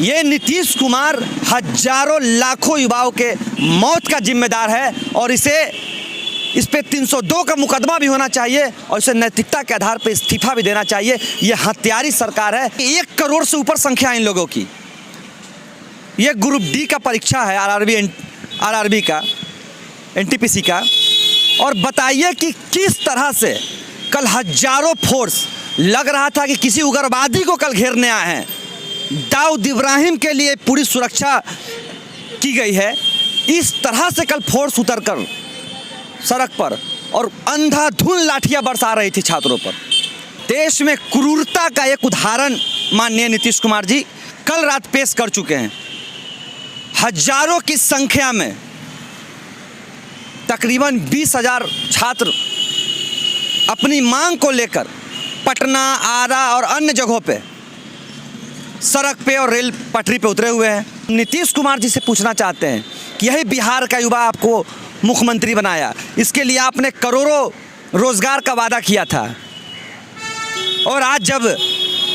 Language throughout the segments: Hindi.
ये नीतीश कुमार हजारों लाखों युवाओं के मौत का जिम्मेदार है और इस पे 302 का मुकदमा भी होना चाहिए और इसे नैतिकता के आधार पर इस्तीफा भी देना चाहिए। ये हत्यारी सरकार है। 1 करोड़ से ऊपर संख्या है इन लोगों की। ये ग्रुप डी का परीक्षा है, आरआरबी का, एनटीपीसी का। और बताइए कि किस तरह से कल हजारों फोर्स, लग रहा था कि किसी उग्रवादी को कल घेरने आए हैं। दाऊद इब्राहिम के लिए पूरी सुरक्षा की गई है। इस तरह से कल फोर्स उतरकर सड़क पर और अंधाधुंध लाठियां बरसा रही थी छात्रों पर। देश में क्रूरता का एक उदाहरण माननीय नीतीश कुमार जी कल रात पेश कर चुके हैं। हजारों की संख्या में तकरीबन 20,000 छात्र अपनी मांग को लेकर पटना, आरा और अन्य जगहों पे सड़क पे और रेल पटरी पे उतरे हुए हैं। नीतीश कुमार जी से पूछना चाहते हैं कि यही बिहार का युवा आपको मुख्यमंत्री बनाया, इसके लिए आपने करोड़ों रोजगार का वादा किया था और आज जब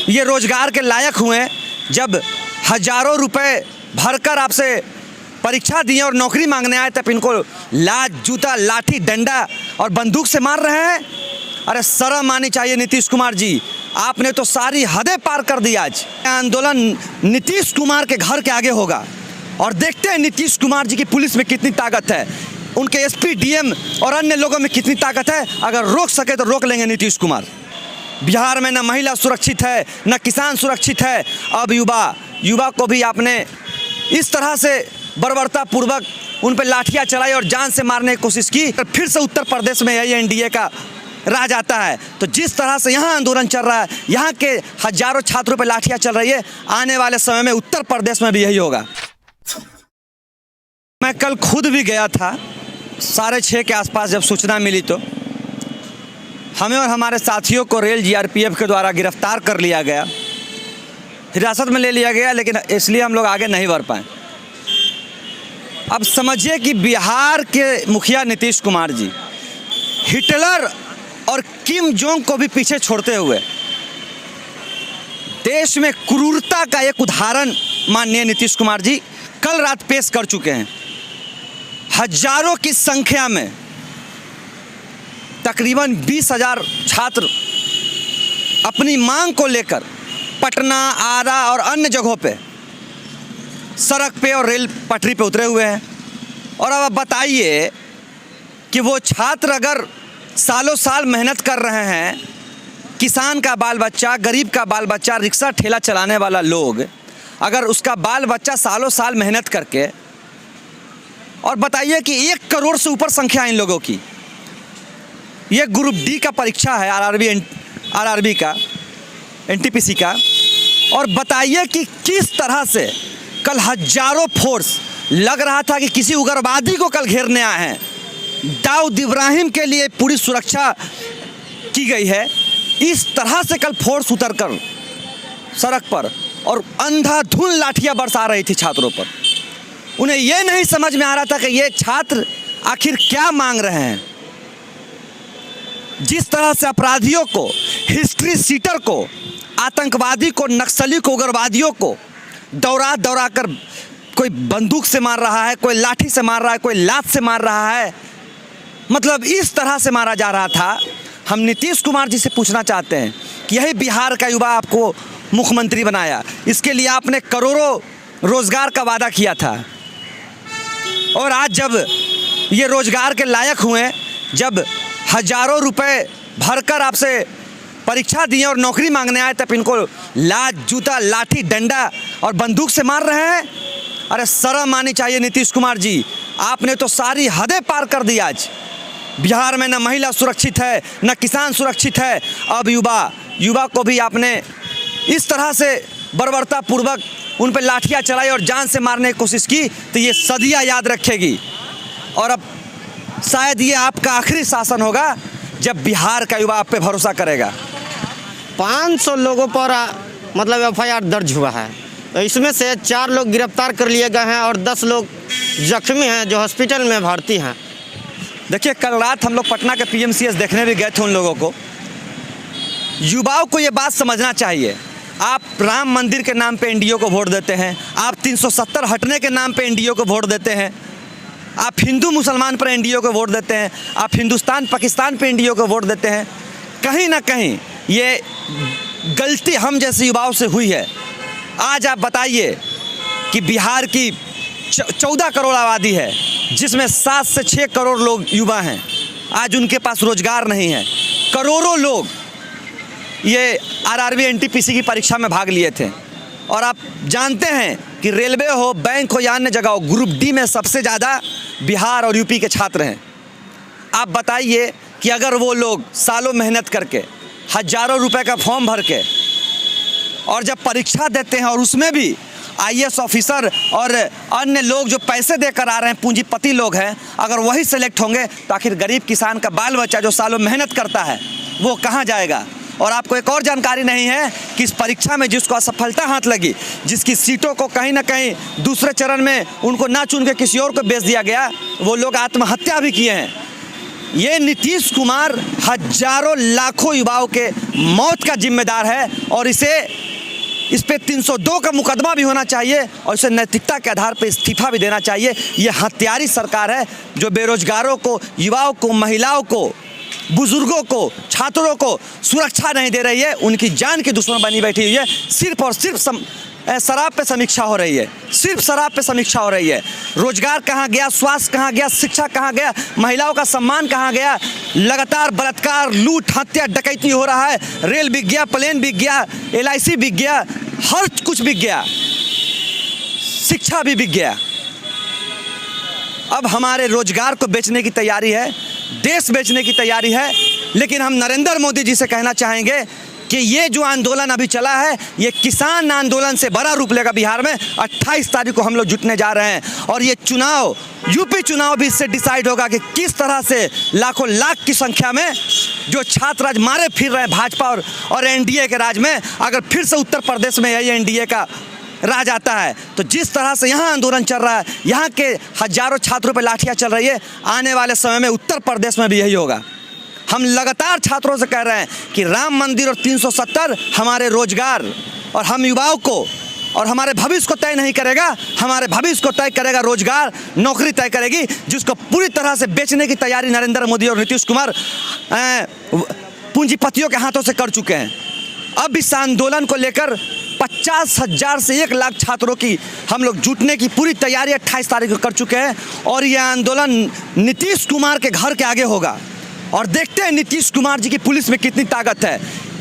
ये रोजगार के लायक हुए, जब हजारों रुपए भरकर आपसे परीक्षा दिए और नौकरी मांगने आए, तब इनको लात, जूता, लाठी, डंडा और बंदूक से मार रहे हैं। अरे शर्म आनी चाहिए नीतीश कुमार जी, आपने तो सारी हदें पार कर दी। आज आंदोलन नीतीश कुमार के घर के आगे होगा और देखते हैं नीतीश कुमार जी की पुलिस में कितनी ताकत है, उनके एसपी, डीएम और अन्य लोगों में कितनी ताकत है। अगर रोक सके तो रोक लेंगे नीतीश कुमार। बिहार में न महिला सुरक्षित है, न किसान सुरक्षित है। अब युवा को भी आपने इस तरह से बर्बरतापूर्वक उन पर लाठियाँ चलाई और जान से मारने की कोशिश की। फिर से उत्तर प्रदेश में यही एनडीए का राज आता है। तो जिस तरह से यहाँ आंदोलन चल रहा है, यहाँ के हजारों छात्रों पर लाठियाँ चल रही है, आने वाले समय में उत्तर प्रदेश में भी यही होगा। मैं कल खुद भी गया था 6:30 के आसपास। जब सूचना मिली तो हमें और हमारे साथियों को रेल जीआरपीएफ के द्वारा गिरफ्तार कर लिया गया, हिरासत में ले लिया गया, लेकिन इसलिए हम लोग आगे नहीं बढ़ पाए। अब समझिए कि बिहार के मुखिया नीतीश कुमार जी हिटलर और किम जोंग को भी पीछे छोड़ते हुए देश में क्रूरता का एक उदाहरण माननीय नीतीश कुमार जी कल रात पेश कर चुके हैं। हजारों की संख्या में तकरीबन 20,000 छात्र अपनी मांग को लेकर पटना, आरा और अन्य जगहों पे सड़क पे और रेल पटरी पे उतरे हुए हैं। और अब बताइए कि वो छात्र अगर सालों साल मेहनत कर रहे हैं, किसान का बाल बच्चा, गरीब का बाल बच्चा, रिक्शा ठेला चलाने वाला लोग, अगर उसका बाल बच्चा सालों साल मेहनत करके, और बताइए कि 1 करोड़ से ऊपर संख्या है इन लोगों की। ये ग्रुप डी का परीक्षा है, आरआरबी का, एनटीपीसी का। और बताइए कि किस तरह से कल हजारों फोर्स, लग रहा था कि किसी उग्रवादी को कल घेरने आए हैं। दाऊद इब्राहिम के लिए पूरी सुरक्षा की गई है। इस तरह से कल फोर्स उतरकर सड़क पर और अंधाधुंध लाठियां बरसा रही थी छात्रों पर। उन्हें यह नहीं समझ में आ रहा था कि ये छात्र आखिर क्या मांग रहे हैं। जिस तरह से अपराधियों को, हिस्ट्री सीटर को, आतंकवादी को, नक्सली को, उग्रवादियों को दौड़ा कर कोई बंदूक से मार रहा है, कोई लाठी से मार रहा है, कोई लात से मार रहा है, मतलब इस तरह से मारा जा रहा था। हम नीतीश कुमार जी से पूछना चाहते हैं कि यही बिहार का युवा आपको मुख्यमंत्री बनाया, इसके लिए आपने करोड़ों रोजगार का वादा किया था और आज जब ये रोजगार के लायक हुए, जब हजारों रुपए भरकर आपसे परीक्षा दिए और नौकरी मांगने आए, तब इनको लात, जूता, लाठी, डंडा और बंदूक से मार रहे हैं। अरे शर्म आनी चाहिए नीतीश कुमार जी, आपने तो सारी हदें पार कर दी। आज बिहार में न महिला सुरक्षित है, न किसान सुरक्षित है। अब युवा को भी आपने इस तरह से बर्बरतापूर्वक उन पर लाठियाँ चलाई और जान से मारने की कोशिश की, तो ये सदियाँ याद रखेगी। और अब शायद ये आपका आखिरी शासन होगा जब बिहार का युवा आप पे भरोसा करेगा। 500 लोगों पर मतलब एफआईआर दर्ज हुआ है, तो इसमें से 4 लोग गिरफ्तार कर लिए गए हैं और 10 लोग जख्मी हैं जो हॉस्पिटल में भर्ती हैं। देखिए, कल रात हम लोग पटना के पीएमसीएच देखने भी गए थे उन लोगों को। युवाओं को ये बात समझना चाहिए आप राम मंदिर के नाम पे एनडीए को वोट देते हैं, आप 370 हटने के नाम पे एनडीए को वोट देते हैं, आप हिंदू मुसलमान पर एनडीए को वोट देते हैं, आप हिंदुस्तान पाकिस्तान पे एनडीए को वोट देते हैं। कहीं ना कहीं ये गलती हम जैसे युवाओं से हुई है। आज आप बताइए कि बिहार की 14 करोड़ आबादी है, जिसमें 7 से 6 करोड़ लोग युवा हैं। आज उनके पास रोजगार नहीं है। करोड़ों लोग ये आरआरबी एनटीपीसी की परीक्षा में भाग लिए थे, और आप जानते हैं कि रेलवे हो, बैंक हो या अन्य जगह हो, ग्रुप डी में सबसे ज़्यादा बिहार और यूपी के छात्र हैं। आप बताइए कि अगर वो लोग सालों मेहनत करके, हज़ारों रुपए का फॉर्म भर के, और जब परीक्षा देते हैं और उसमें भी आईएएस ऑफिसर और अन्य लोग जो पैसे देकर आ रहे हैं, पूंजीपति लोग हैं, अगर वही सेलेक्ट होंगे तो आखिर गरीब किसान का बाल बच्चा जो सालों मेहनत करता है वो कहाँ जाएगा। और आपको एक और जानकारी नहीं है कि इस परीक्षा में जिसको असफलता हाथ लगी, जिसकी सीटों को कहीं ना कहीं दूसरे चरण में उनको ना चुन के किसी और को बेच दिया गया, वो लोग आत्महत्या भी किए हैं। ये नीतीश कुमार हजारों लाखों युवाओं के मौत का जिम्मेदार है, और इस पे 302 का मुकदमा भी होना चाहिए, और इसे नैतिकता के आधार पर इस्तीफा भी देना चाहिए। ये हत्यारी सरकार है जो बेरोजगारों को, युवाओं को, महिलाओं को, बुजुर्गों को, छात्रों को सुरक्षा नहीं दे रही है, उनकी जान की दुश्मन बनी बैठी हुई है। सिर्फ और सिर्फ शराब पे समीक्षा हो रही है, सिर्फ शराब पे समीक्षा हो रही है। रोजगार कहाँ गया, स्वास्थ्य कहाँ गया, शिक्षा कहाँ गया, महिलाओं का सम्मान कहाँ गया। लगातार बलात्कार, लूट, हत्या, डकैती हो रहा है। रेल बिक गया, प्लेन बिक गया, LIC बिक गया, हर कुछ बिक गया, शिक्षा भी बिक गया। अब हमारे रोजगार को बेचने की तैयारी है, देश बेचने की तैयारी है। लेकिन हम नरेंद्र मोदी जी से कहना चाहेंगे कि ये जो आंदोलन अभी चला है, ये किसान आंदोलन से बड़ा रूप लेगा। बिहार में 28 तारीख को हम लोग जुटने जा रहे हैं, और ये चुनाव, यूपी चुनाव भी इससे डिसाइड होगा कि किस तरह से लाखों लाख की संख्या में जो छात्र आज मारे फिर रहे हैं भाजपा और एनडीए के राज में, अगर फिर से उत्तर प्रदेश में यही एनडीए का राज आता है, तो जिस तरह से यहाँ आंदोलन चल रहा है, यहाँ के हजारों छात्रों पर लाठियाँ चल रही है, आने वाले समय में उत्तर प्रदेश में भी यही होगा। हम लगातार छात्रों से कह रहे हैं कि राम मंदिर और 370 हमारे रोजगार और हम युवाओं को और हमारे भविष्य को तय नहीं करेगा। हमारे भविष्य को तय करेगा रोजगार, नौकरी तय करेगी, जिसको पूरी तरह से बेचने की तैयारी नरेंद्र मोदी और नीतीश कुमार पूंजीपतियों के हाथों से कर चुके हैं। अब इस आंदोलन को लेकर 50,000 से 1 लाख छात्रों की हम लोग जुटने की पूरी तैयारी 28 तारीख को कर चुके हैं, और यह आंदोलन नीतीश कुमार के घर के आगे होगा। और देखते हैं नीतीश कुमार जी की पुलिस में कितनी ताकत है,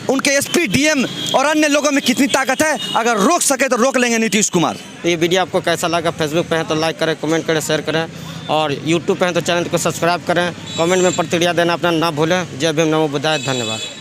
उनके SP DM और अन्य लोगों में कितनी ताकत है। अगर रोक सके तो रोक लेंगे नीतीश कुमार। ये वीडियो आपको कैसा लगा? फेसबुक पे है तो लाइक करें, कमेंट करें, शेयर करें, और यूट्यूब पे हैं तो चैनल को सब्सक्राइब करें। कमेंट में प्रतिक्रिया देना अपना ना भूलें। जय भीम, नमो बुद्धाय, धन्यवाद।